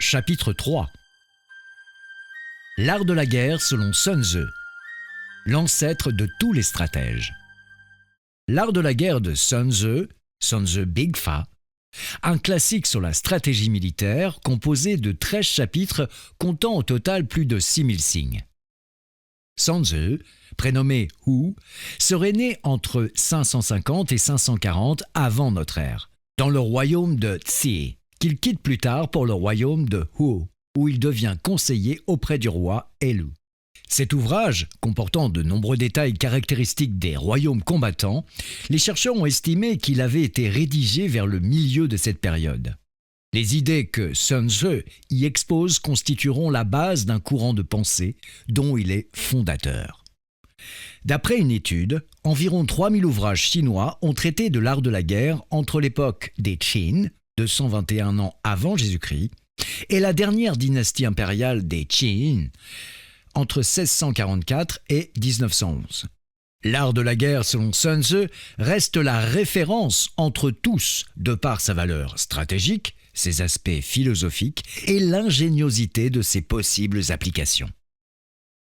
Chapitre 3. L'art de la guerre selon Sun Tzu, l'ancêtre de tous les stratèges. L'art de la guerre de Sun Tzu Big Fa, un classique sur la stratégie militaire composé de 13 chapitres comptant au total plus de 6000 signes. Sun Tzu, prénommé Hu, serait né entre 550 et 540 avant notre ère, dans le royaume de Tsi, qu'il quitte plus tard pour le royaume de Hu, où il devient conseiller auprès du roi Helu. Cet ouvrage, comportant de nombreux détails caractéristiques des royaumes combattants, les chercheurs ont estimé qu'il avait été rédigé vers le milieu de cette période. Les idées que Sun Tzu y expose constitueront la base d'un courant de pensée dont il est fondateur. D'après une étude, environ 3000 ouvrages chinois ont traité de l'art de la guerre entre l'époque des Qin, 221 ans avant Jésus-Christ, et la dernière dynastie impériale des Qin, entre 1644 et 1911. L'art de la guerre selon Sun Tzu reste la référence entre tous de par sa valeur stratégique, ses aspects philosophiques et l'ingéniosité de ses possibles applications.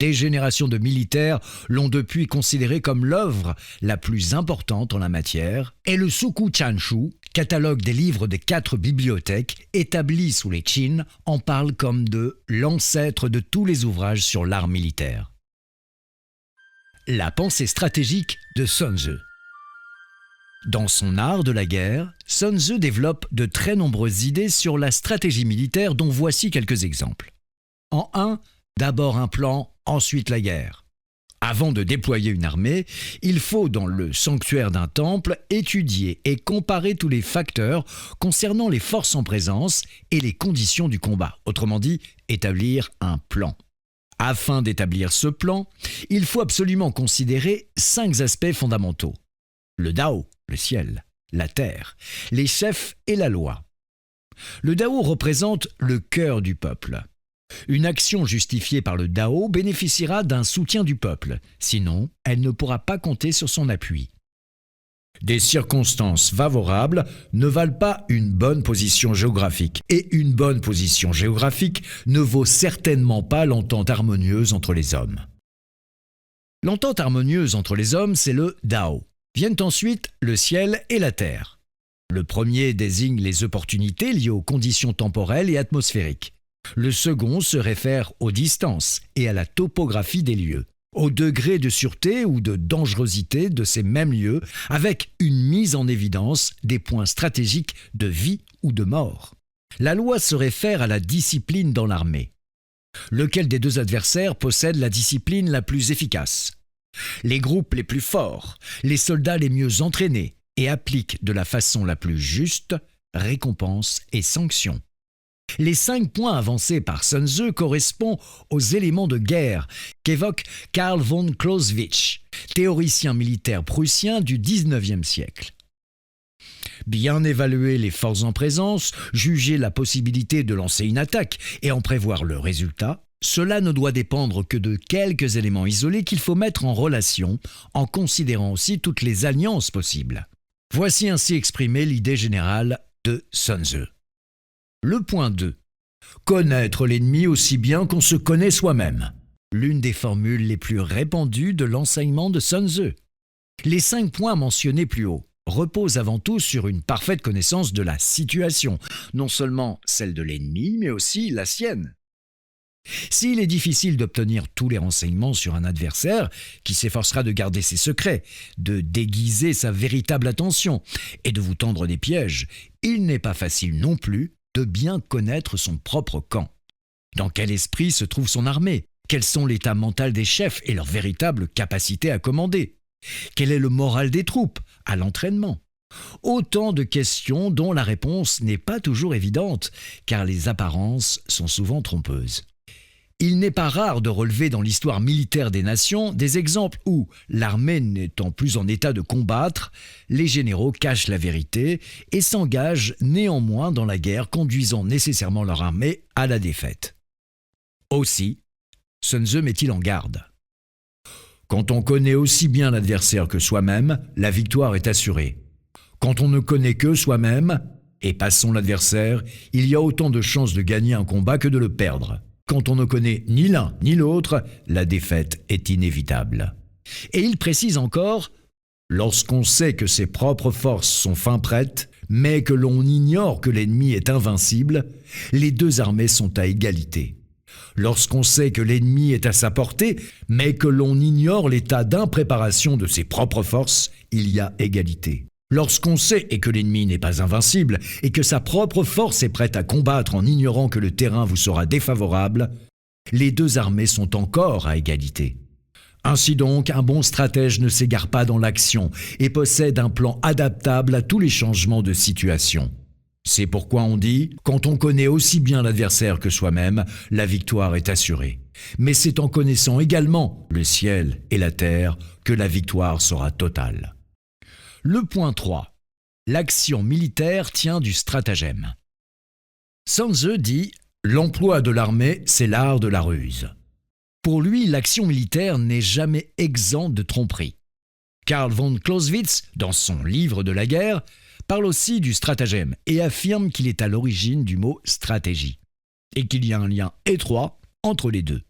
Des générations de militaires l'ont depuis considéré comme l'œuvre la plus importante en la matière, et le Suku Chanshu, catalogue des livres des 4 bibliothèques établis sous les Qin, en parle comme de l'ancêtre de tous les ouvrages sur l'art militaire. La pensée stratégique de Sun Tzu. Dans son art de la guerre, Sun Tzu développe de très nombreuses idées sur la stratégie militaire dont voici quelques exemples. En 1, d'abord un plan, ensuite la guerre. Avant de déployer une armée, il faut, dans le sanctuaire d'un temple, étudier et comparer tous les facteurs concernant les forces en présence et les conditions du combat. Autrement dit, établir un plan. Afin d'établir ce plan, il faut absolument considérer 5 aspects fondamentaux. Le Dao, le ciel, la terre, les chefs et la loi. Le Dao représente le cœur du peuple. Une action justifiée par le Dao bénéficiera d'un soutien du peuple, sinon elle ne pourra pas compter sur son appui. Des circonstances favorables ne valent pas une bonne position géographique, et une bonne position géographique ne vaut certainement pas l'entente harmonieuse entre les hommes. L'entente harmonieuse entre les hommes, c'est le Dao. Viennent ensuite le ciel et la terre. Le premier désigne les opportunités liées aux conditions temporelles et atmosphériques. Le second se réfère aux distances et à la topographie des lieux, au degré de sûreté ou de dangerosité de ces mêmes lieux, avec une mise en évidence des points stratégiques de vie ou de mort. La loi se réfère à la discipline dans l'armée. Lequel des 2 adversaires possède la discipline la plus efficace? Les groupes les plus forts, les soldats les mieux entraînés et appliquent de la façon la plus juste récompenses et sanctions. Les 5 points avancés par Sun Tzu correspondent aux éléments de guerre qu'évoque Karl von Clausewitz, théoricien militaire prussien du XIXe siècle. Bien évaluer les forces en présence, juger la possibilité de lancer une attaque et en prévoir le résultat, cela ne doit dépendre que de quelques éléments isolés qu'il faut mettre en relation en considérant aussi toutes les alliances possibles. Voici ainsi exprimée l'idée générale de Sun Tzu. Le point 2. Connaître l'ennemi aussi bien qu'on se connaît soi-même. L'une des formules les plus répandues de l'enseignement de Sun Tzu. Les 5 points mentionnés plus haut reposent avant tout sur une parfaite connaissance de la situation, non seulement celle de l'ennemi, mais aussi la sienne. S'il est difficile d'obtenir tous les renseignements sur un adversaire qui s'efforcera de garder ses secrets, de déguiser sa véritable attention et de vous tendre des pièges, il n'est pas facile non plus de bien connaître son propre camp. Dans quel esprit se trouve son armée? Quels sont l'état mental des chefs et leur véritable capacité à commander? Quel est le moral des troupes à l'entraînement? Autant de questions dont la réponse n'est pas toujours évidente, car les apparences sont souvent trompeuses. Il n'est pas rare de relever dans l'histoire militaire des nations des exemples où, l'armée n'étant plus en état de combattre, les généraux cachent la vérité et s'engagent néanmoins dans la guerre, conduisant nécessairement leur armée à la défaite. Aussi, Sun Tzu met-il en garde. Quand on connaît aussi bien l'adversaire que soi-même, la victoire est assurée. Quand on ne connaît que soi-même, Et passons l'adversaire, il y a autant de chances de gagner un combat que de le perdre. Quand on ne connaît ni l'un ni l'autre, la défaite est inévitable. Et il précise encore, lorsqu'on sait que ses propres forces sont fin prêtes, mais que l'on ignore que l'ennemi est invincible, les deux armées sont à égalité. Lorsqu'on sait que l'ennemi est à sa portée, mais que l'on ignore l'état d'impréparation de ses propres forces, il y a égalité. Lorsqu'on sait et que l'ennemi n'est pas invincible, et que sa propre force est prête à combattre en ignorant que le terrain vous sera défavorable, les deux armées sont encore à égalité. Ainsi donc, un bon stratège ne s'égare pas dans l'action et possède un plan adaptable à tous les changements de situation. C'est pourquoi on dit, quand on connaît aussi bien l'adversaire que soi-même, la victoire est assurée. Mais c'est en connaissant également le ciel et la terre que la victoire sera totale. Le point 3. L'action militaire tient du stratagème. Sun Tzu dit « L'emploi de l'armée, c'est l'art de la ruse ». Pour lui, l'action militaire n'est jamais exempte de tromperie. Karl von Clausewitz, dans son livre de la guerre, parle aussi du stratagème et affirme qu'il est à l'origine du mot stratégie et qu'il y a un lien étroit entre les deux.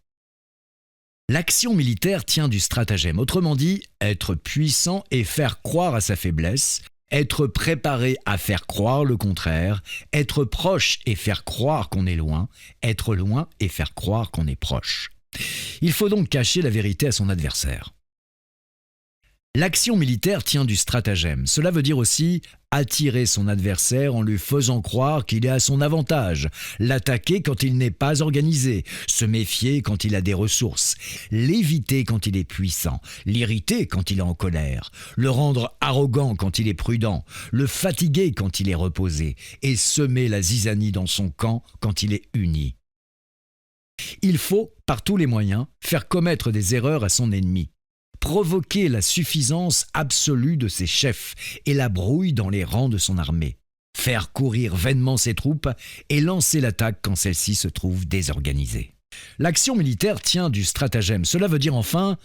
L'action militaire tient du stratagème, autrement dit, être puissant et faire croire à sa faiblesse, être préparé à faire croire le contraire, être proche et faire croire qu'on est loin, être loin et faire croire qu'on est proche. Il faut donc cacher la vérité à son adversaire. L'action militaire tient du stratagème. Cela veut dire aussi attirer son adversaire en lui faisant croire qu'il est à son avantage, l'attaquer quand il n'est pas organisé, se méfier quand il a des ressources, l'éviter quand il est puissant, l'irriter quand il est en colère, le rendre arrogant quand il est prudent, le fatiguer quand il est reposé et semer la zizanie dans son camp quand il est uni. Il faut, par tous les moyens, faire commettre des erreurs à son ennemi, provoquer la suffisance absolue de ses chefs et la brouille dans les rangs de son armée, faire courir vainement ses troupes et lancer l'attaque quand celle-ci se trouve désorganisée. L'action militaire tient du stratagème. Cela veut dire enfin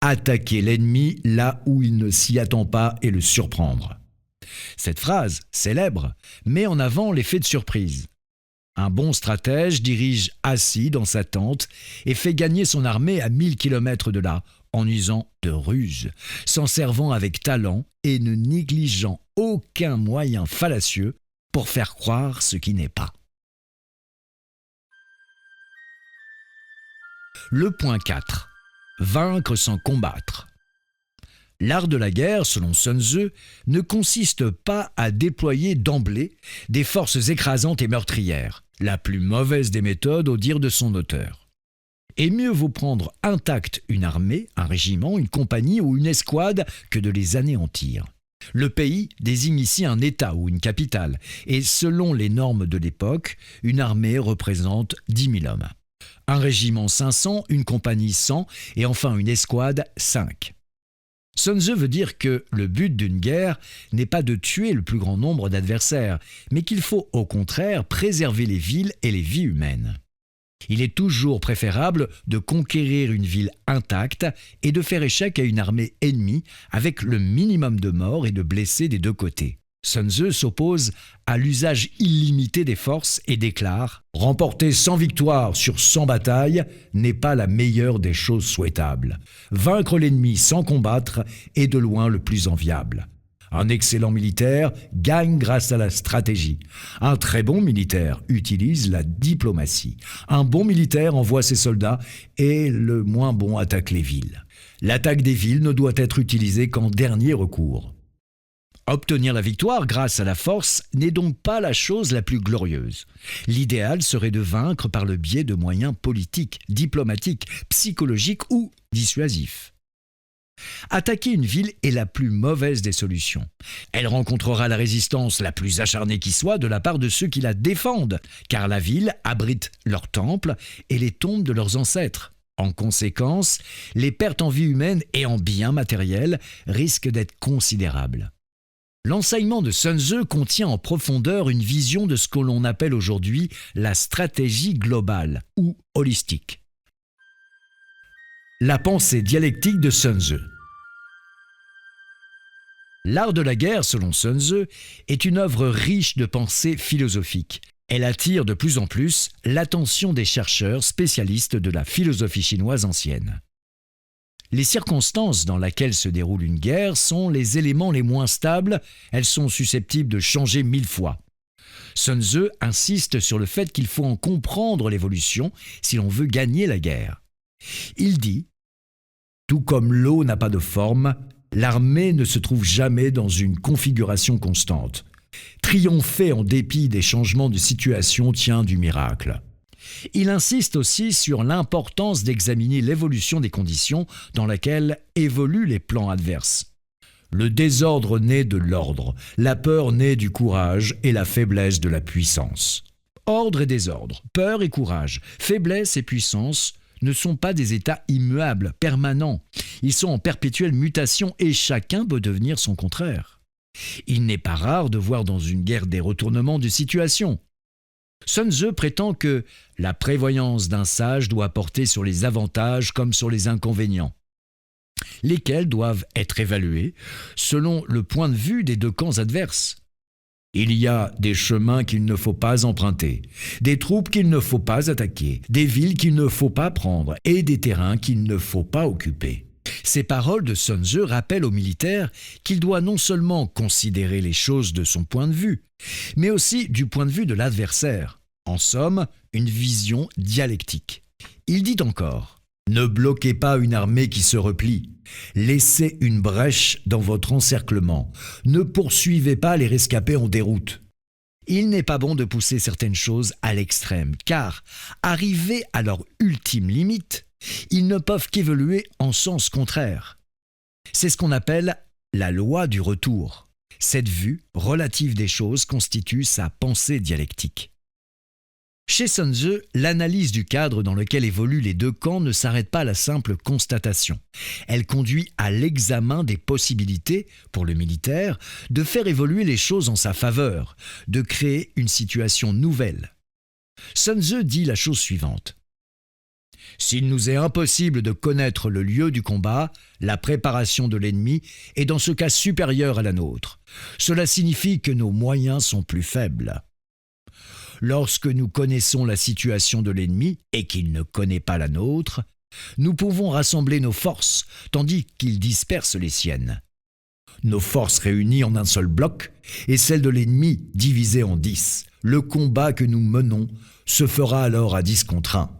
attaquer l'ennemi là où il ne s'y attend pas et le surprendre. Cette phrase, célèbre, met en avant l'effet de surprise. Un bon stratège dirige assis dans sa tente et fait gagner son armée à 1000 km de là, en usant de ruse, s'en servant avec talent et ne négligeant aucun moyen fallacieux pour faire croire ce qui n'est pas. Le point 4. Vaincre sans combattre. L'art de la guerre, selon Sun Tzu, ne consiste pas à déployer d'emblée des forces écrasantes et meurtrières, la plus mauvaise des méthodes au dire de son auteur. Et mieux vaut prendre intacte une armée, un régiment, une compagnie ou une escouade que de les anéantir. Le pays désigne ici un État ou une capitale, et selon les normes de l'époque, une armée représente 10 000 hommes. Un régiment 500, une compagnie 100 et enfin une escouade 5. Sun Tzu veut dire que le but d'une guerre n'est pas de tuer le plus grand nombre d'adversaires, mais qu'il faut au contraire préserver les villes et les vies humaines. Il est toujours préférable de conquérir une ville intacte et de faire échec à une armée ennemie avec le minimum de morts et de blessés des deux côtés. Sun Tzu s'oppose à l'usage illimité des forces et déclare « Remporter 100 victoires sur 100 batailles n'est pas la meilleure des choses souhaitables. Vaincre l'ennemi sans combattre est de loin le plus enviable. Un excellent militaire gagne grâce à la stratégie. Un très bon militaire utilise la diplomatie. Un bon militaire envoie ses soldats et le moins bon attaque les villes. L'attaque des villes ne doit être utilisée qu'en dernier recours. » Obtenir la victoire grâce à la force n'est donc pas la chose la plus glorieuse. L'idéal serait de vaincre par le biais de moyens politiques, diplomatiques, psychologiques ou dissuasifs. Attaquer une ville est la plus mauvaise des solutions. Elle rencontrera la résistance la plus acharnée qui soit de la part de ceux qui la défendent, car la ville abrite leurs temples et les tombes de leurs ancêtres. En conséquence, les pertes en vie humaine et en biens matériels risquent d'être considérables. L'enseignement de Sun Tzu contient en profondeur une vision de ce que l'on appelle aujourd'hui la stratégie globale ou holistique. La pensée dialectique de Sun Tzu. L'art de la guerre, selon Sun Tzu, est une œuvre riche de pensées philosophiques. Elle attire de plus en plus l'attention des chercheurs spécialistes de la philosophie chinoise ancienne. Les circonstances dans lesquelles se déroule une guerre sont les éléments les moins stables, elles sont susceptibles de changer 1000 fois. Sun Tzu insiste sur le fait qu'il faut en comprendre l'évolution si l'on veut gagner la guerre. Il dit « Tout comme l'eau n'a pas de forme, l'armée ne se trouve jamais dans une configuration constante. Triompher en dépit des changements de situation tient du miracle. » Il insiste aussi sur l'importance d'examiner l'évolution des conditions dans lesquelles évoluent les plans adverses. Le désordre naît de l'ordre, la peur naît du courage et la faiblesse de la puissance. Ordre et désordre, peur et courage, faiblesse et puissance ne sont pas des états immuables, permanents. Ils sont en perpétuelle mutation et chacun peut devenir son contraire. Il n'est pas rare de voir dans une guerre des retournements de situation. Sun Tzu prétend que la prévoyance d'un sage doit porter sur les avantages comme sur les inconvénients, lesquels doivent être évalués selon le point de vue des deux camps adverses. Il y a des chemins qu'il ne faut pas emprunter, des troupes qu'il ne faut pas attaquer, des villes qu'il ne faut pas prendre et des terrains qu'il ne faut pas occuper. Ces paroles de Sun Tzu rappellent aux militaires qu'il doit non seulement considérer les choses de son point de vue, mais aussi du point de vue de l'adversaire. En somme, une vision dialectique. Il dit encore « Ne bloquez pas une armée qui se replie. Laissez une brèche dans votre encerclement. Ne poursuivez pas les rescapés en déroute. » Il n'est pas bon de pousser certaines choses à l'extrême, car, arrivés à leur ultime limite, ils ne peuvent qu'évoluer en sens contraire. C'est ce qu'on appelle la loi du retour. Cette vue relative des choses constitue sa pensée dialectique. Chez Sun Tzu, l'analyse du cadre dans lequel évoluent les deux camps ne s'arrête pas à la simple constatation. Elle conduit à l'examen des possibilités, pour le militaire, de faire évoluer les choses en sa faveur, de créer une situation nouvelle. Sun Tzu dit la chose suivante. S'il nous est impossible de connaître le lieu du combat, la préparation de l'ennemi est dans ce cas supérieure à la nôtre. Cela signifie que nos moyens sont plus faibles. Lorsque nous connaissons la situation de l'ennemi et qu'il ne connaît pas la nôtre, nous pouvons rassembler nos forces, tandis qu'il disperse les siennes. Nos forces réunies en un seul bloc et celles de l'ennemi divisées en 10. Le combat que nous menons se fera alors à 10 contre 1.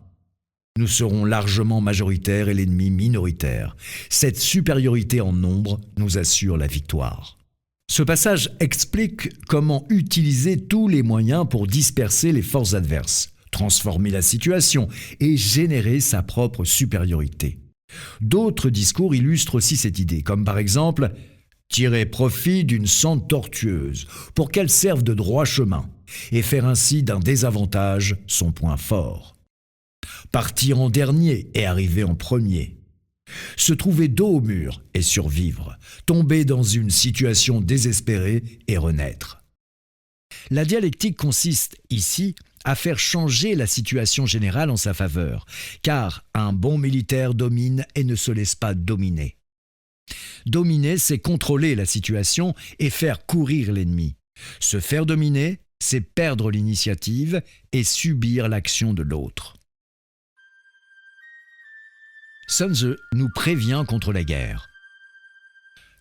Nous serons largement majoritaires et l'ennemi minoritaire. Cette supériorité en nombre nous assure la victoire. Ce passage explique comment utiliser tous les moyens pour disperser les forces adverses, transformer la situation et générer sa propre supériorité. D'autres discours illustrent aussi cette idée, comme par exemple « tirer profit d'une sente tortueuse pour qu'elle serve de droit chemin et faire ainsi d'un désavantage son point fort. Partir en dernier et arriver en premier. Se trouver dos au mur et survivre. Tomber dans une situation désespérée et renaître. » La dialectique consiste ici à faire changer la situation générale en sa faveur, car un bon militaire domine et ne se laisse pas dominer. Dominer, c'est contrôler la situation et faire courir l'ennemi. Se faire dominer, c'est perdre l'initiative et subir l'action de l'autre. Sun Tzu nous prévient contre la guerre.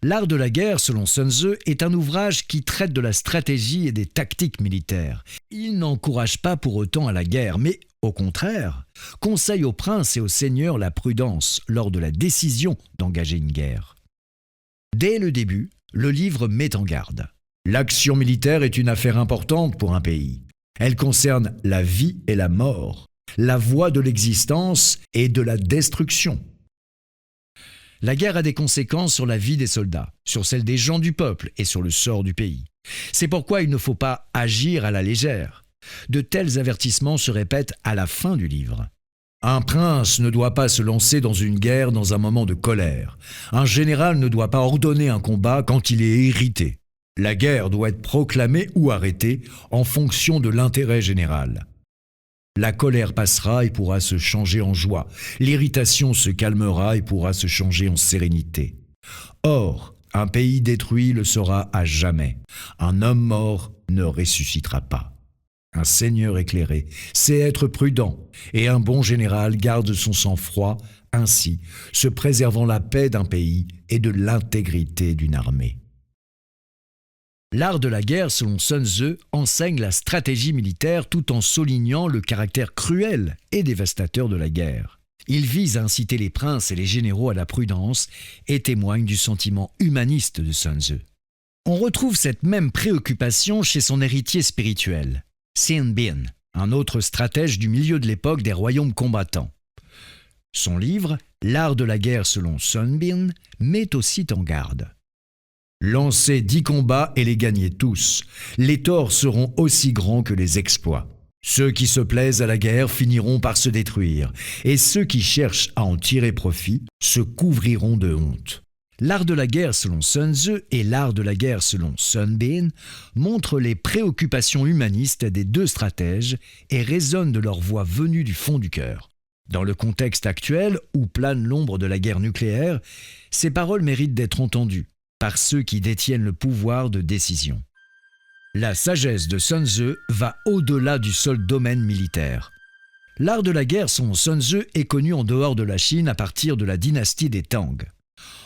L'art de la guerre, selon Sun Tzu, est un ouvrage qui traite de la stratégie et des tactiques militaires. Il n'encourage pas pour autant à la guerre, mais au contraire, conseille aux princes et aux seigneurs la prudence lors de la décision d'engager une guerre. Dès le début, le livre met en garde. L'action militaire est une affaire importante pour un pays. Elle concerne la vie et la mort, la voie de l'existence et de la destruction. La guerre a des conséquences sur la vie des soldats, sur celle des gens du peuple et sur le sort du pays. C'est pourquoi il ne faut pas agir à la légère. De tels avertissements se répètent à la fin du livre. Un prince ne doit pas se lancer dans une guerre dans un moment de colère. Un général ne doit pas ordonner un combat quand il est irrité. La guerre doit être proclamée ou arrêtée en fonction de l'intérêt général. La colère passera et pourra se changer en joie. L'irritation se calmera et pourra se changer en sérénité. Or, Un pays détruit le sera à jamais. Un homme mort ne ressuscitera pas. Un seigneur éclairé sait être prudent, et un bon général garde son sang-froid, ainsi se préservant la paix d'un pays et de l'intégrité d'une armée. L'art de la guerre, selon Sun Tzu, enseigne la stratégie militaire tout en soulignant le caractère cruel et dévastateur de la guerre. Il vise à inciter les princes et les généraux à la prudence et témoigne du sentiment humaniste de Sun Tzu. On retrouve cette même préoccupation chez son héritier spirituel, Sin Bin, un autre stratège du milieu de l'époque des royaumes combattants. Son livre, L'art de la guerre selon Sun Bin, met aussi en garde. Lancez 10 combats et les gagnez tous. Les torts seront aussi grands que les exploits. Ceux qui se plaisent à la guerre finiront par se détruire, et ceux qui cherchent à en tirer profit se couvriront de honte. L'art de la guerre selon Sun Tzu et l'art de la guerre selon Sun Bin montrent les préoccupations humanistes des deux stratèges et résonnent de leur voix venue du fond du cœur. Dans le contexte actuel où plane l'ombre de la guerre nucléaire, ces paroles méritent d'être entendues par ceux qui détiennent le pouvoir de décision. La sagesse de Sun Tzu va au-delà du seul domaine militaire. L'art de la guerre selon Sun Tzu est connu en dehors de la Chine à partir de la dynastie des Tang.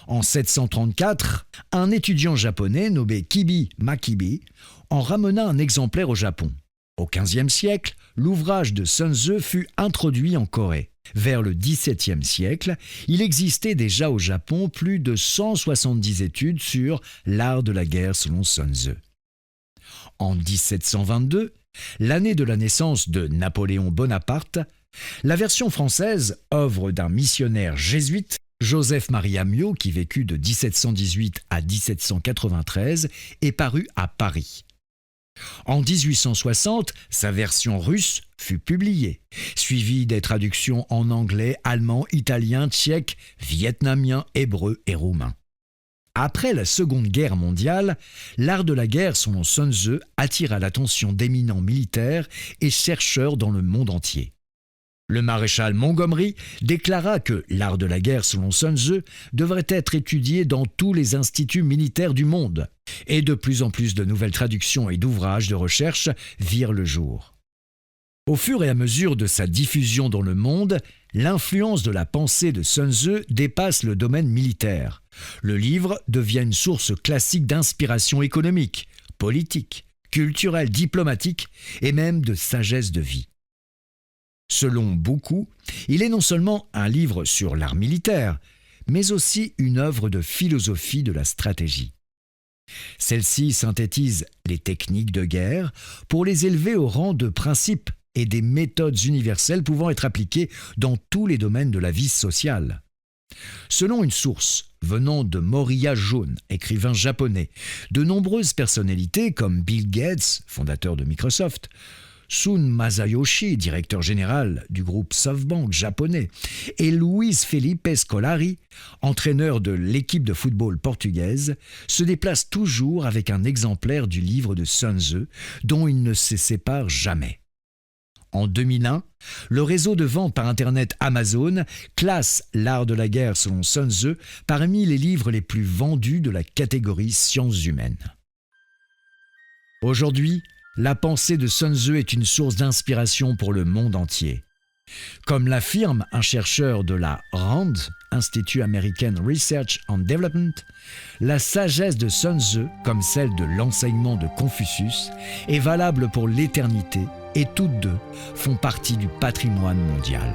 En 734, un étudiant japonais nommé Kibi Makibi en ramena un exemplaire au Japon. Au XVe siècle, l'ouvrage de Sun Tzu fut introduit en Corée. Vers le XVIIe siècle, il existait déjà au Japon plus de 170 études sur l'art de la guerre selon Sun Tzu. En 1722, l'année de la naissance de Napoléon Bonaparte, la version française, œuvre d'un missionnaire jésuite, Joseph-Marie Amiot, qui vécut de 1718 à 1793, est parue à Paris. En 1860, sa version russe fut publiée, suivie des traductions en anglais, allemand, italien, tchèque, vietnamien, hébreu et roumain. Après la Seconde Guerre mondiale, l'art de la guerre selon Sun Tzu attira l'attention d'éminents militaires et chercheurs dans le monde entier. Le maréchal Montgomery déclara que l'art de la guerre selon Sun Tzu devrait être étudié dans tous les instituts militaires du monde, et de plus en plus de nouvelles traductions et d'ouvrages de recherche virent le jour. Au fur et à mesure de sa diffusion dans le monde, l'influence de la pensée de Sun Tzu dépasse le domaine militaire. Le livre devient une source classique d'inspiration économique, politique, culturelle, diplomatique et même de sagesse de vie. Selon beaucoup, il est non seulement un livre sur l'art militaire, mais aussi une œuvre de philosophie de la stratégie. Celle-ci synthétise les techniques de guerre pour les élever au rang de principes et des méthodes universelles pouvant être appliquées dans tous les domaines de la vie sociale. Selon une source venant de Moriya Jaune, écrivain japonais, de nombreuses personnalités comme Bill Gates, fondateur de Microsoft, Sun Masayoshi, directeur général du groupe SoftBank japonais, et Luis Felipe Scolari, entraîneur de l'équipe de football portugaise, se déplacent toujours avec un exemplaire du livre de Sun Tzu dont ils ne se séparent jamais. En 2001, le réseau de vente par Internet Amazon classe l'art de la guerre selon Sun Tzu parmi les livres les plus vendus de la catégorie sciences humaines. Aujourd'hui, la pensée de Sun Tzu est une source d'inspiration pour le monde entier. Comme l'affirme un chercheur de la RAND, Institute American Research and Development, la sagesse de Sun Tzu, comme celle de l'enseignement de Confucius, est valable pour l'éternité et toutes deux font partie du patrimoine mondial.